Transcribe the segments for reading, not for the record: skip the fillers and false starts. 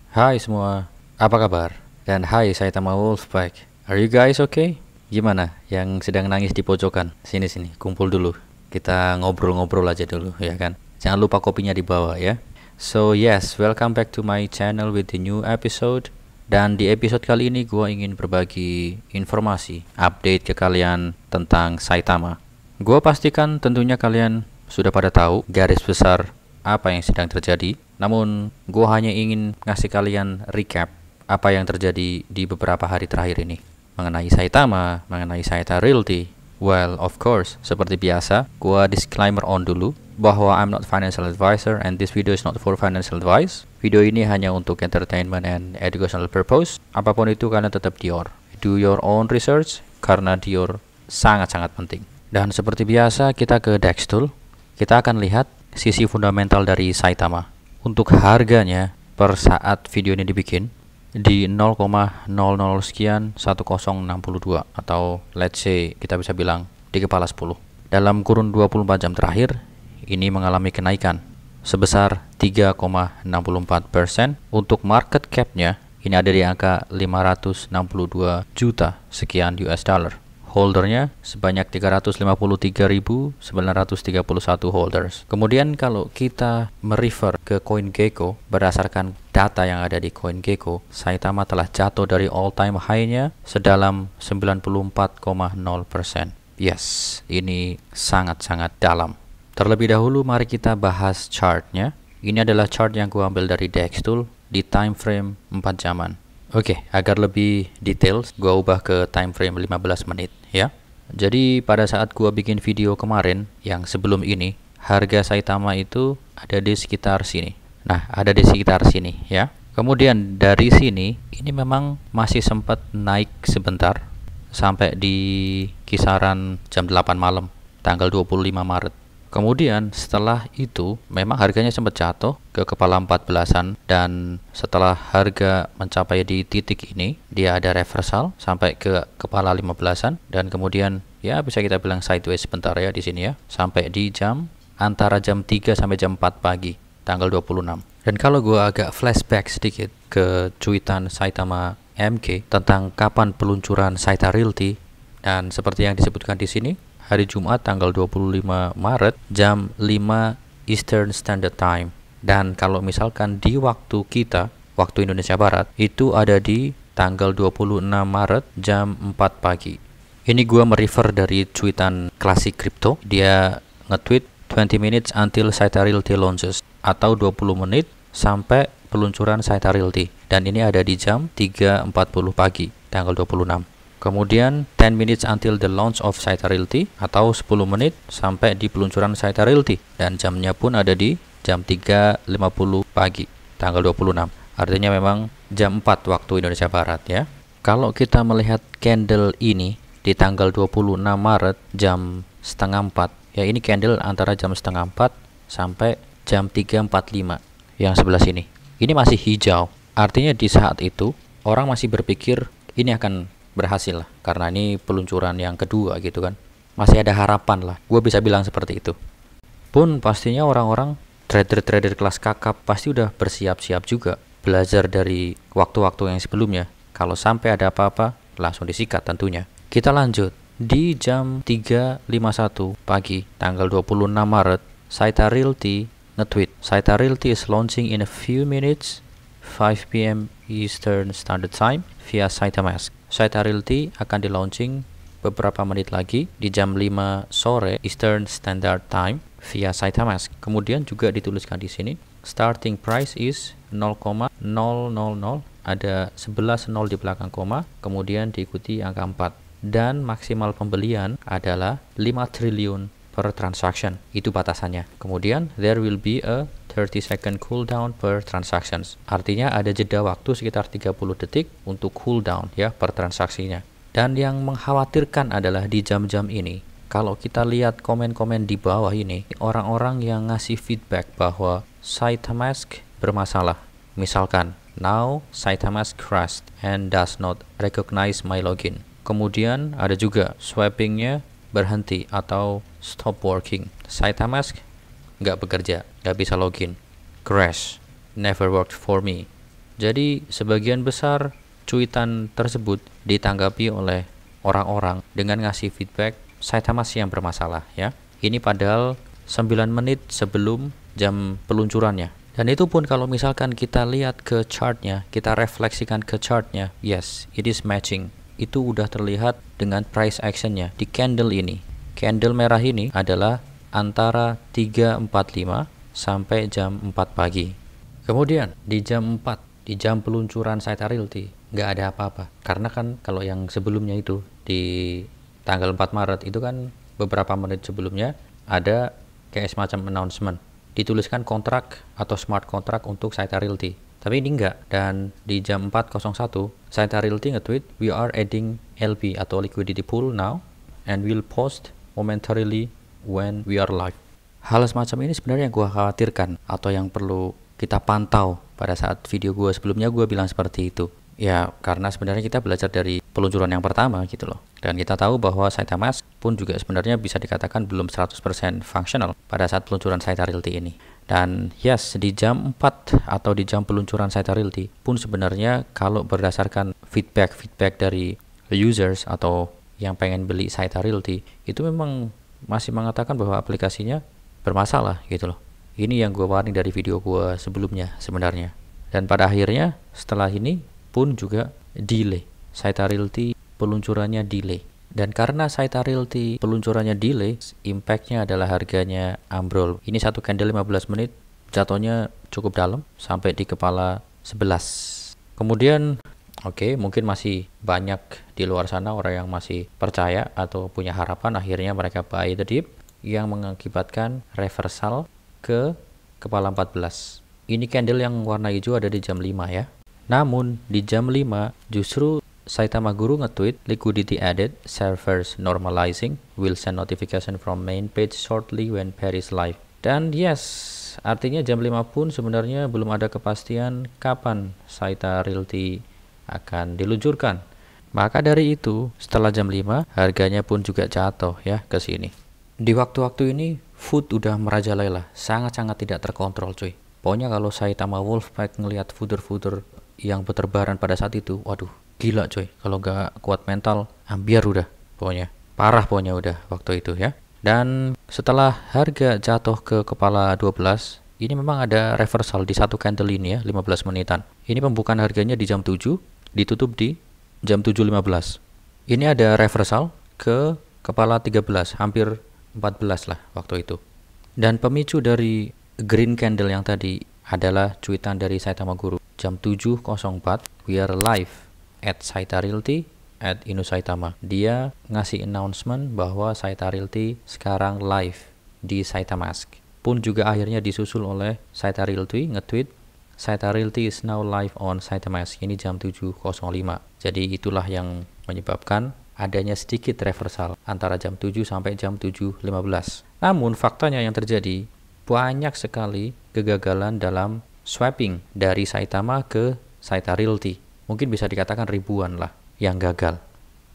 Hai semua, apa kabar? Dan hai, saya Tama Wolfpack. Are you guys okay? Gimana? Yang sedang nangis di pojokan? Sini, kumpul dulu. Kita ngobrol-ngobrol aja dulu, ya kan? Jangan lupa kopinya di bawah ya. So yes, welcome back to my channel with the new episode. Dan di episode kali ini gue ingin berbagi informasi, update ke kalian tentang Saitama. Gue pastikan tentunya kalian sudah pada tahu garis besar apa yang sedang terjadi. Namun, gue hanya ingin ngasih kalian recap apa yang terjadi di beberapa hari terakhir ini mengenai Saitama, mengenai Saita Realty. Well, of course, seperti biasa, gue disclaimer on dulu bahwa I'm not financial advisor and this video is not for financial advice. Video ini hanya untuk entertainment and educational purpose. Apapun itu kalian tetap do your own research karena Dior sangat-sangat penting. Dan seperti biasa kita ke Dextool. Kita akan lihat sisi fundamental dari Saitama. Untuk harganya per saat video ini dibikin di 0,00 sekian 1062 atau let's say kita bisa bilang di kepala 10. Dalam kurun 24 jam terakhir ini mengalami kenaikan sebesar 3,64%. Untuk market cap-nya ini ada di angka 562 juta sekian US dollar. Holdernya sebanyak 353.931 holders. Kemudian kalau kita merefer ke CoinGecko, berdasarkan data yang ada di CoinGecko, Saitama telah jatuh dari all time high-nya sedalam 94,0%. Yes, ini sangat-sangat dalam. Terlebih dahulu mari kita bahas chartnya. Ini adalah chart yang gua ambil dari Dextool di time frame 4 jaman. Oke, agar lebih detail, gua ubah ke time frame 15 menit ya. Jadi pada saat gua bikin video kemarin yang sebelum ini, harga Saitama itu ada di sekitar sini. Nah, ada di sekitar sini ya. Kemudian dari sini ini memang masih sempat naik sebentar sampai di kisaran jam 8 malam tanggal 25 Maret. Kemudian setelah itu memang harganya sempat jatuh ke kepala 14-an dan setelah harga mencapai di titik ini dia ada reversal sampai ke kepala 15-an dan kemudian ya bisa kita bilang sideways sebentar ya di sini ya sampai di antara jam 3 sampai jam 4 pagi tanggal 26. Dan kalau gua agak flashback sedikit ke cuitan Saitama MK tentang kapan peluncuran Saita Realty dan seperti yang disebutkan di sini hari Jumat tanggal 25 Maret jam 5 Eastern Standard Time. Dan kalau misalkan di waktu kita, waktu Indonesia Barat, itu ada di tanggal 26 Maret jam 4 pagi. Ini gua merefer dari tweetan Classic Crypto. Dia nge-tweet 20 minutes until Saita Realty launches atau 20 menit sampai peluncuran Saita Realty. Dan ini ada di jam 3.40 pagi tanggal 26. Kemudian 10 minutes until the launch of Saita Realty atau 10 menit sampai di peluncuran Saita Realty dan jamnya pun ada di jam 3.50 pagi tanggal 26. Artinya memang jam 4 waktu Indonesia Barat ya. Kalau kita melihat candle ini di tanggal 26 Maret jam setengah 4 ya, ini candle antara jam setengah 4 sampai jam 3.45 yang sebelah sini. Ini masih hijau. Artinya di saat itu orang masih berpikir ini akan berhasil lah karena ini peluncuran yang kedua gitu kan, masih ada harapan lah, gue bisa bilang seperti itu. Pun pastinya orang-orang trader kelas kakap pasti udah bersiap-siap juga belajar dari waktu-waktu yang sebelumnya, kalau sampai ada apa-apa langsung disikat tentunya. Kita lanjut di jam 3.51 pagi tanggal 26 Maret Saita Realty nge-tweet Saita Realty is launching in a few minutes 5 p.m. Eastern Standard Time via SaitaMask. Saita Realty akan di launching beberapa menit lagi di jam 5 sore Eastern Standard Time via SaitaMask. Kemudian juga dituliskan di sini starting price is 0,000, ada 11 nol di belakang koma, kemudian diikuti angka 4 dan maksimal pembelian adalah 5 triliun per transaction. Itu batasannya. Kemudian there will be a 30 second cooldown per transactions. Artinya ada jeda waktu sekitar 30 detik untuk cooldown ya per transaksinya. Dan yang mengkhawatirkan adalah di jam-jam ini, kalau kita lihat komen-komen di bawah ini, orang-orang yang ngasih feedback bahwa SaitaMask bermasalah. Misalkan, now SaitaMask crashed and does not recognize my login. Kemudian ada juga swappingnya berhenti atau stop working. SaitaMask nggak bekerja, nggak bisa login, crash, never worked for me. Jadi sebagian besar cuitan tersebut ditanggapi oleh orang-orang dengan ngasih feedback Saitama sih yang bermasalah ya. Ini padahal 9 menit sebelum jam peluncurannya. Dan itu pun kalau misalkan kita lihat ke chartnya, kita refleksikan ke chartnya, yes, it is matching. Itu udah terlihat dengan price actionnya di candle ini. Candle merah ini adalah antara 3.45 sampai jam 4 pagi. Kemudian di jam 4, di jam peluncuran Saita Realty, nggak ada apa-apa. Karena kan kalau yang sebelumnya itu di tanggal 4 Maret itu kan beberapa menit sebelumnya ada kayak semacam announcement. Dituliskan kontrak atau smart kontrak untuk Saita Realty. Tapi ini enggak. Dan di jam 4.01 Saita Realty nge-tweet, "We are adding LP atau liquidity pool now and will post momentarily when we are live." Hal semacam ini sebenarnya yang gue khawatirkan atau yang perlu kita pantau. Pada saat video gue sebelumnya gue bilang seperti itu. Ya karena sebenarnya kita belajar dari peluncuran yang pertama gitu loh. Dan kita tahu bahwa Saita Mask pun juga sebenarnya bisa dikatakan belum 100% functional pada saat peluncuran Saita Realty ini. Dan yes, di jam 4 atau di jam peluncuran Saita Realty pun sebenarnya kalau berdasarkan feedback dari users atau yang pengen beli Saita Realty, itu memang masih mengatakan bahwa aplikasinya bermasalah gitu loh. Ini yang gue warning dari video gue sebelumnya sebenarnya. Dan pada akhirnya setelah ini pun juga delay. Saita Realty peluncurannya delay. Dan karena Saita Realty peluncurannya delay, impactnya adalah harganya ambrol. Ini satu candle 15 menit, jatuhnya cukup dalam sampai di kepala 11. Kemudian mungkin masih banyak di luar sana orang yang masih percaya atau punya harapan, akhirnya mereka buy the dip yang mengakibatkan reversal ke kepala 14. Ini candle yang warna hijau ada di jam 5 ya. Namun di jam 5 justru Saitama Guru nge-tweet, "Liquidity added, servers normalizing, will send notification from main page shortly when Paris live." Dan yes, artinya jam 5 pun sebenarnya belum ada kepastian kapan Saita Realty akan diluncurkan. Maka dari itu, setelah jam 5, harganya pun juga jatuh ya ke sini. Di waktu-waktu ini, food udah merajalela, sangat-sangat tidak terkontrol cuy. Pokoknya kalau Saitama Wolfpack ngelihat fooder-fooder yang berterbaran pada saat itu, waduh, gila coy, kalau gak kuat mental, ambiar udah, pokoknya parah pokoknya udah waktu itu ya. Dan setelah harga jatuh ke kepala 12, ini memang ada reversal di satu candle ini ya, 15 menitan. Ini pembukaan harganya di jam 7, ditutup di jam 7.15. Ini ada reversal ke kepala 13, hampir 14 lah waktu itu. Dan pemicu dari green candle yang tadi adalah cuitan dari Saitama Guru. Jam 7.04, we are live at Saita Realty at Inu Saitama. Dia ngasih announcement bahwa Saita Realty sekarang live di Saita Mask. Pun juga akhirnya disusul oleh Saita Realty nge-tweet, "Saita Realty is now live on Saita Mask." Ini jam 7.05. Jadi itulah yang menyebabkan adanya sedikit reversal antara jam 7 sampai jam 7.15. Namun faktanya yang terjadi, banyak sekali kegagalan dalam swapping dari Saitama ke Saita Realty. Mungkin bisa dikatakan ribuan lah yang gagal.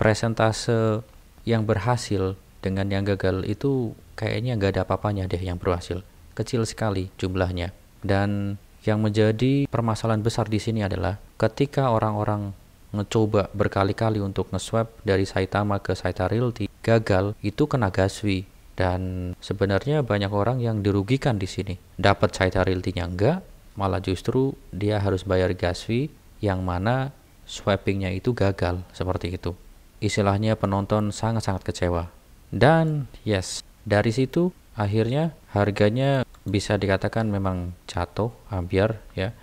Presentase yang berhasil dengan yang gagal itu kayaknya nggak ada apa-apanya deh yang berhasil. Kecil sekali jumlahnya. Dan yang menjadi permasalahan besar di sini adalah ketika orang-orang ngecoba berkali-kali untuk nge-swap dari Saitama ke Saita Realty, gagal, itu kena gaswi. Dan sebenarnya banyak orang yang dirugikan di sini. Dapat Saita Realty-nya enggak, malah justru dia harus bayar gaswi yang mana swappingnya itu gagal, seperti itu. Istilahnya penonton sangat-sangat kecewa. Dan yes, dari situ akhirnya harganya bisa dikatakan memang jatuh ambiar ya.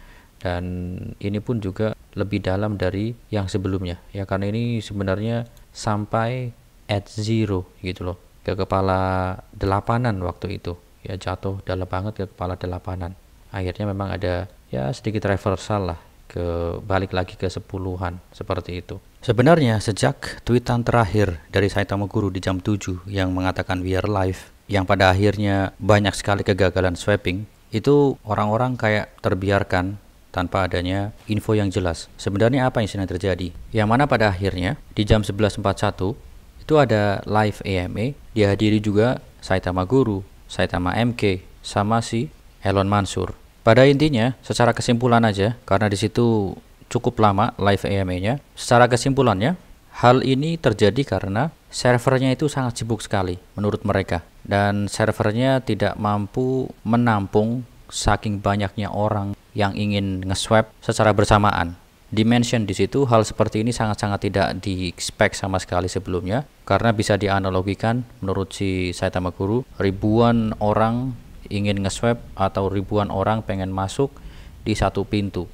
Dan ini pun juga lebih dalam dari yang sebelumnya ya, karena ini sebenarnya sampai at zero gitu loh, ke kepala 8-an waktu itu ya, jatuh dalam banget ke kepala 8-an. Akhirnya memang ada ya sedikit reversal lah, ke balik lagi ke 10-an seperti itu. Sebenarnya sejak tweetan terakhir dari Saitama Guru di jam 7 yang mengatakan we are live, yang pada akhirnya banyak sekali kegagalan swapping, itu orang-orang kayak terbiarkan tanpa adanya info yang jelas. Sebenarnya apa yang sedang terjadi? Yang mana pada akhirnya di jam 11.41 itu ada live AMA, dihadiri juga Saitama Guru, Saitama MK, sama si Elon Mansur. Pada intinya, secara kesimpulan aja, karena di situ cukup lama live AMA-nya. Secara kesimpulannya, hal ini terjadi karena servernya itu sangat sibuk sekali menurut mereka, dan servernya tidak mampu menampung saking banyaknya orang yang ingin nge-swap secara bersamaan. Dimension di situ hal seperti ini sangat-sangat tidak di-expect sama sekali sebelumnya, karena bisa dianalogikan menurut si Saitama Guru, ribuan orang ingin nge-swap atau ribuan orang pengen masuk di satu pintu.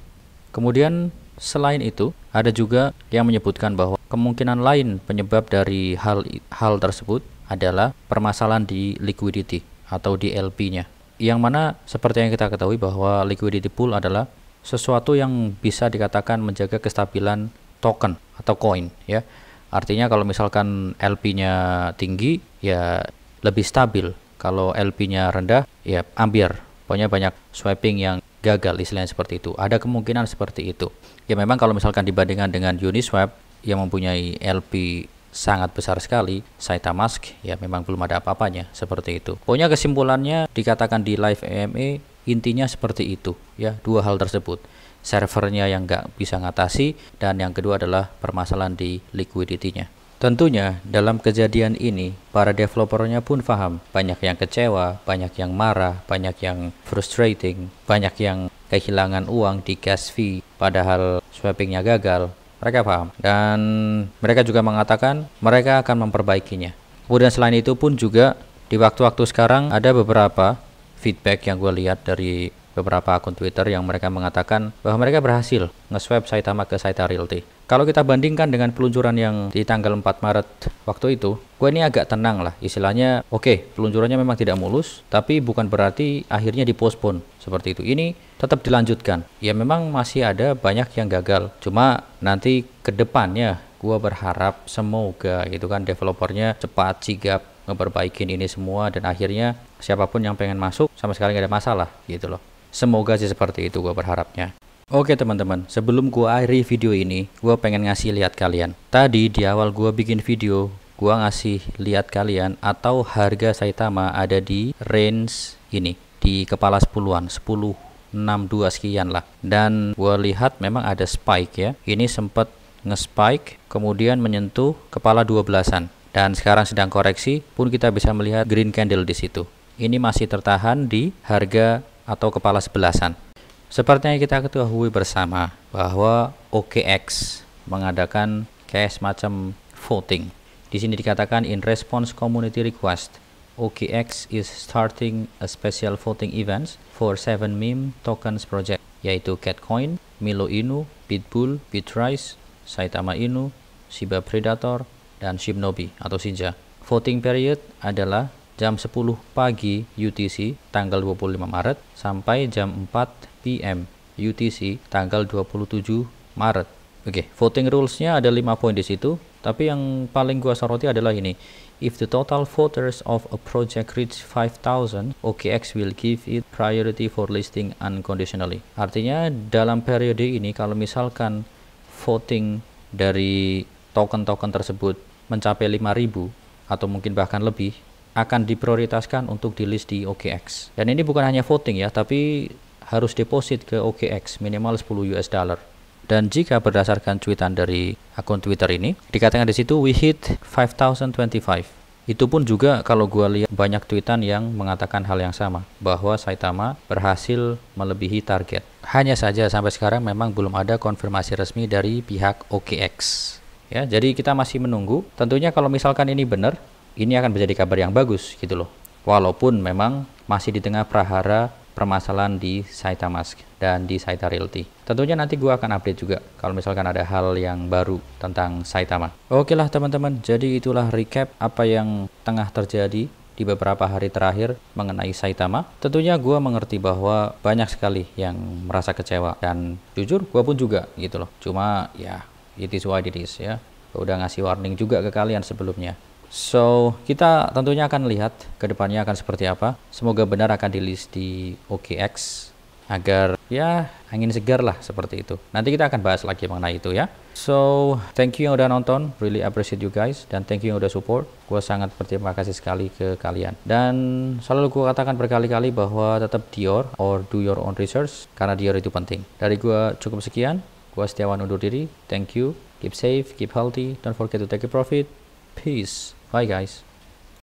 Kemudian selain itu ada juga yang menyebutkan bahwa kemungkinan lain penyebab dari hal tersebut adalah permasalahan di liquidity atau di LP-nya. Yang mana seperti yang kita ketahui bahwa liquidity pool adalah sesuatu yang bisa dikatakan menjaga kestabilan token atau koin ya. Artinya kalau misalkan LP-nya tinggi ya lebih stabil. Kalau LP-nya rendah, ya ambiar. Pokoknya banyak swapping yang gagal, istilahnya seperti itu. Ada kemungkinan seperti itu. Ya memang kalau misalkan dibandingkan dengan Uniswap yang mempunyai LP sangat besar sekali, Saitama Mask ya memang belum ada apa-apanya seperti itu. Pokoknya kesimpulannya dikatakan di live AMA intinya seperti itu ya, dua hal tersebut. Servernya yang nggak bisa ngatasi, dan yang kedua adalah permasalahan di liquidity-nya. Tentunya dalam kejadian ini para developernya pun paham, banyak yang kecewa, banyak yang marah, banyak yang frustrating, banyak yang kehilangan uang di gas fee padahal swappingnya gagal. Mereka paham dan mereka juga mengatakan mereka akan memperbaikinya. Kemudian selain itu pun juga di waktu-waktu sekarang ada beberapa feedback yang gue lihat dari beberapa akun Twitter yang mereka mengatakan bahwa mereka berhasil nge-swap Saitama ke Saita Realty. Kalau kita bandingkan dengan peluncuran yang di tanggal 4 Maret waktu itu, gue ini agak tenang lah. Istilahnya, oke, peluncurannya memang tidak mulus, tapi bukan berarti akhirnya dipospon seperti itu. Ini tetap dilanjutkan. Ya memang masih ada banyak yang gagal. Cuma nanti ke depannya gue berharap semoga gitu kan developernya cepat sigap ngeperbaikin ini semua, dan akhirnya siapapun yang pengen masuk sama sekali nggak ada masalah gitu loh. Semoga sih seperti itu gue berharapnya. Oke teman-teman, sebelum gue akhiri video ini, gue pengen ngasih lihat kalian. Tadi di awal gue bikin video, gue ngasih lihat kalian atau harga Saitama ada di range ini, di kepala 10-an, 10.62 sekian lah. Dan gue lihat memang ada spike ya. Ini sempat nge-spike, kemudian menyentuh kepala 12-an. Dan sekarang sedang koreksi, pun kita bisa melihat green candle di situ. Ini masih tertahan di harga atau kepala 11-an. Seperti yang kita ketahui bersama bahwa OKX mengadakan kayak semacam voting. Di sini dikatakan in response community request, OKX is starting a special voting events for 7 meme tokens project, yaitu Catcoin, Milo Inu, Pitbull, Bitrise, Saitama Inu, Shiba Predator, dan Shinobi atau Shinja. Voting period adalah jam 10 pagi UTC tanggal 25 Maret sampai jam 4 PM UTC tanggal 27 Maret. Oke, voting rules-nya ada 5 poin di situ, tapi yang paling gua soroti adalah ini. If the total voters of a project reach 5,000, OKX will give it priority for listing unconditionally. Artinya dalam periode ini kalau misalkan voting dari token-token tersebut mencapai 5.000 atau mungkin bahkan lebih, akan diprioritaskan untuk di list di OKX. Dan ini bukan hanya voting ya, tapi harus deposit ke OKX minimal 10 US dollar. Dan jika berdasarkan tweetan dari akun Twitter ini, dikatakan di situ we hit 5,025. Itu pun juga kalau gua lihat banyak tweetan yang mengatakan hal yang sama, bahwa Saitama berhasil melebihi target. Hanya saja sampai sekarang memang belum ada konfirmasi resmi dari pihak OKX. Ya, jadi kita masih menunggu. Tentunya kalau misalkan ini benar, ini akan menjadi kabar yang bagus gitu loh. Walaupun memang masih di tengah prahara permasalahan di Saitama Mask dan di Saita Realty. Tentunya nanti gue akan update juga kalau misalkan ada hal yang baru tentang Saitama. Oke lah teman-teman, jadi itulah recap apa yang tengah terjadi di beberapa hari terakhir mengenai Saitama. Tentunya gue mengerti bahwa banyak sekali yang merasa kecewa, dan jujur gue pun juga gitu loh. Cuma ya it is what it is ya. Udah ngasih warning juga ke kalian sebelumnya. So, kita tentunya akan lihat ke depannya akan seperti apa. Semoga benar akan di list di OKX. agar ya angin segar lah seperti itu. Nanti kita akan bahas lagi mengenai itu ya. So thank you yang udah nonton, really appreciate you guys, dan thank you yang udah support. Gue sangat berterima kasih sekali ke kalian, dan selalu gue katakan berkali-kali bahwa tetap Dior or do your own research, karena Dior itu penting. Dari gue cukup sekian. Gue Setiawan undur diri. Thank you, keep safe, keep healthy, don't forget to take a profit. Peace, bye guys.